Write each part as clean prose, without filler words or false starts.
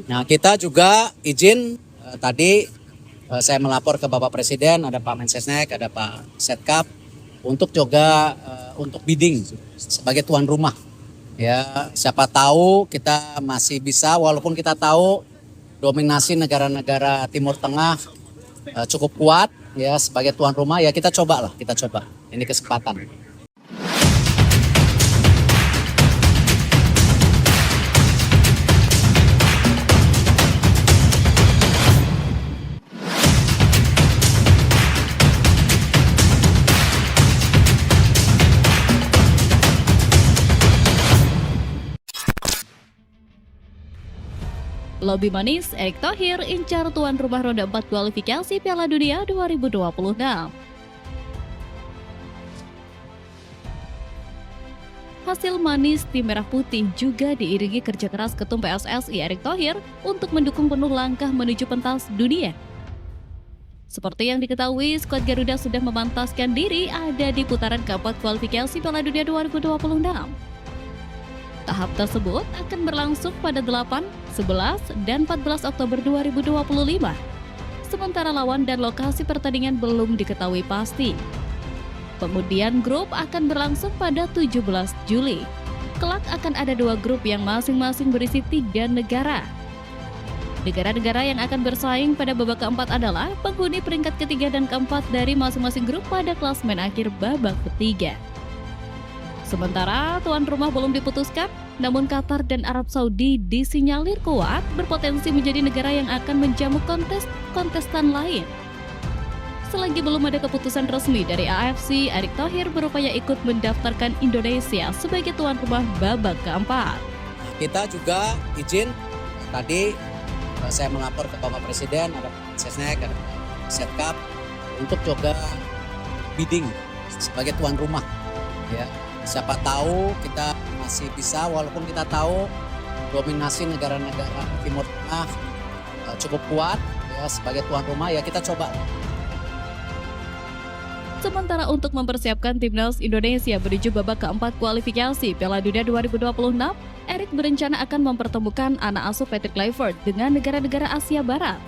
Nah, kita juga izin tadi saya melapor ke Bapak Presiden, ada Pak Mensesnek, ada Pak Setkap untuk juga untuk bidding sebagai tuan rumah. Ya, siapa tahu kita masih bisa, walaupun kita tahu dominasi negara-negara Timur Tengah cukup kuat ya sebagai tuan rumah, ya kita coba. Ini kesempatan. Lobby manis, Erick Thohir incar tuan rumah ronde 4 kualifikasi Piala Dunia 2026. Hasil manis tim Merah Putih juga diiringi kerja keras Ketum PSSI Erick Thohir untuk mendukung penuh langkah menuju pentas dunia. Seperti yang diketahui, skuad Garuda sudah memantaskan diri ada di putaran keempat kualifikasi Piala Dunia 2026. Tahap tersebut akan berlangsung pada 8, 11, dan 14 Oktober 2025. Sementara lawan dan lokasi pertandingan belum diketahui pasti. Pengundian grup akan berlangsung pada 17 Juli. Kelak akan ada 2 grup yang masing-masing berisi 3 negara. Negara-negara yang akan bersaing pada babak keempat adalah penghuni peringkat ketiga dan keempat dari masing-masing grup pada klasemen akhir babak ketiga. Sementara tuan rumah belum diputuskan, namun Qatar dan Arab Saudi disinyalir kuat berpotensi menjadi negara yang akan menjamu kontestan lain. Selagi belum ada keputusan resmi dari AFC, Erick Thohir berupaya ikut mendaftarkan Indonesia sebagai tuan rumah babak keempat. Kita juga izin tadi saya melapor ke Bapak Presiden, ada Pak Sesnek, ada Pak Setkap untuk juga bidding sebagai tuan rumah. Ya. Siapa tahu kita masih bisa, walaupun kita tahu dominasi negara-negara Timur Tengah cukup kuat ya sebagai tuan rumah, ya kita coba. Sementara untuk mempersiapkan timnas Indonesia menuju babak keempat kualifikasi Piala Dunia 2026, Erick berencana akan mempertemukan anak asuh Patrick Kluivert dengan negara-negara Asia Barat.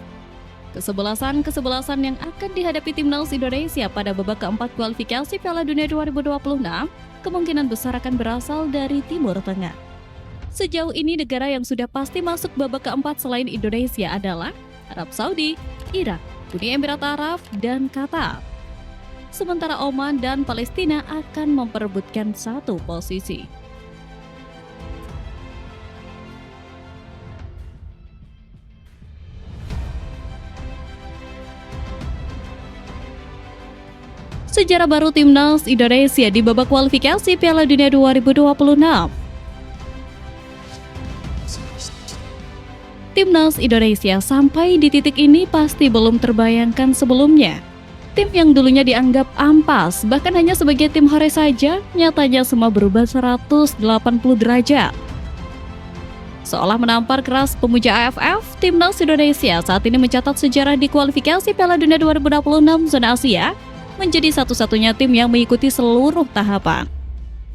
Kesebelasan yang akan dihadapi timnas Indonesia pada babak keempat kualifikasi Piala Dunia 2026 kemungkinan besar akan berasal dari Timur Tengah. Sejauh ini negara yang sudah pasti masuk babak keempat selain Indonesia adalah Arab Saudi, Irak, Uni Emirat Arab, dan Qatar. Sementara Oman dan Palestina akan memperebutkan satu posisi. Sejarah baru timnas Indonesia di babak kualifikasi Piala Dunia 2026. Timnas Indonesia sampai di titik ini pasti belum terbayangkan sebelumnya. Tim yang dulunya dianggap ampas, bahkan hanya sebagai tim hore saja, nyatanya semua berubah 180 derajat. Seolah menampar keras pemuja AFF, timnas Indonesia saat ini mencatat sejarah di kualifikasi Piala Dunia 2026 zona Asia, menjadi satu-satunya tim yang mengikuti seluruh tahapan.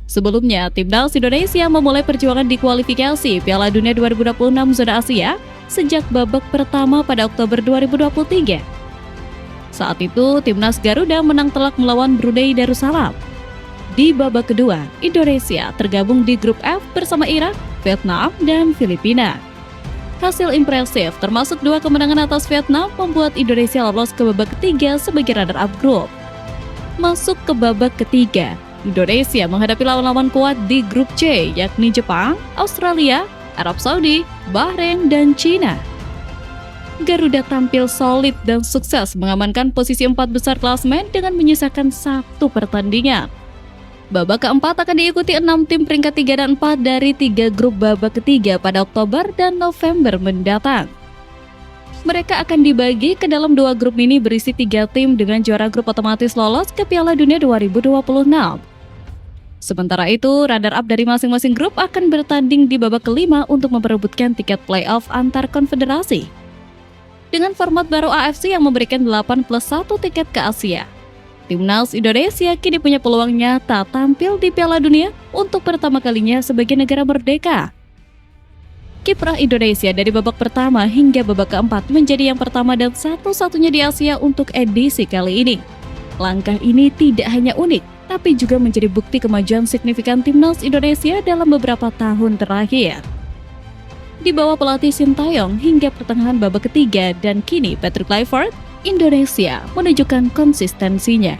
Sebelumnya, timnas Indonesia memulai perjuangan di kualifikasi Piala Dunia 2026 zona Asia sejak babak pertama pada Oktober 2023. Saat itu, timnas Garuda menang telak melawan Brunei Darussalam. Di babak kedua, Indonesia tergabung di grup F bersama Irak, Vietnam, dan Filipina. Hasil impresif termasuk 2 kemenangan atas Vietnam membuat Indonesia lolos ke babak ketiga sebagai runner-up grup. Masuk ke babak ketiga, Indonesia menghadapi lawan-lawan kuat di grup C, yakni Jepang, Australia, Arab Saudi, Bahrain, dan Cina. Garuda tampil solid dan sukses mengamankan posisi 4 besar klasemen dengan menyisakan 1 pertandingan. Babak keempat akan diikuti 6 tim peringkat 3 dan 4 dari 3 grup babak ketiga pada Oktober dan November mendatang. Mereka akan dibagi ke dalam 2 grup mini berisi 3 tim dengan juara grup otomatis lolos ke Piala Dunia 2026. Sementara itu, runner-up dari masing-masing grup akan bertanding di babak kelima untuk memperebutkan tiket playoff antar konfederasi. Dengan format baru AFC yang memberikan 8+1 tiket ke Asia, timnas Indonesia kini punya peluang nyata tampil di Piala Dunia untuk pertama kalinya sebagai negara merdeka. Kiprah Indonesia dari babak pertama hingga babak keempat menjadi yang pertama dan satu-satunya di Asia untuk edisi kali ini. Langkah ini tidak hanya unik, tapi juga menjadi bukti kemajuan signifikan timnas Indonesia dalam beberapa tahun terakhir. Di bawah pelatih Sintayong hingga pertengahan babak ketiga dan kini Patrick Kluivert, Indonesia menunjukkan konsistensinya.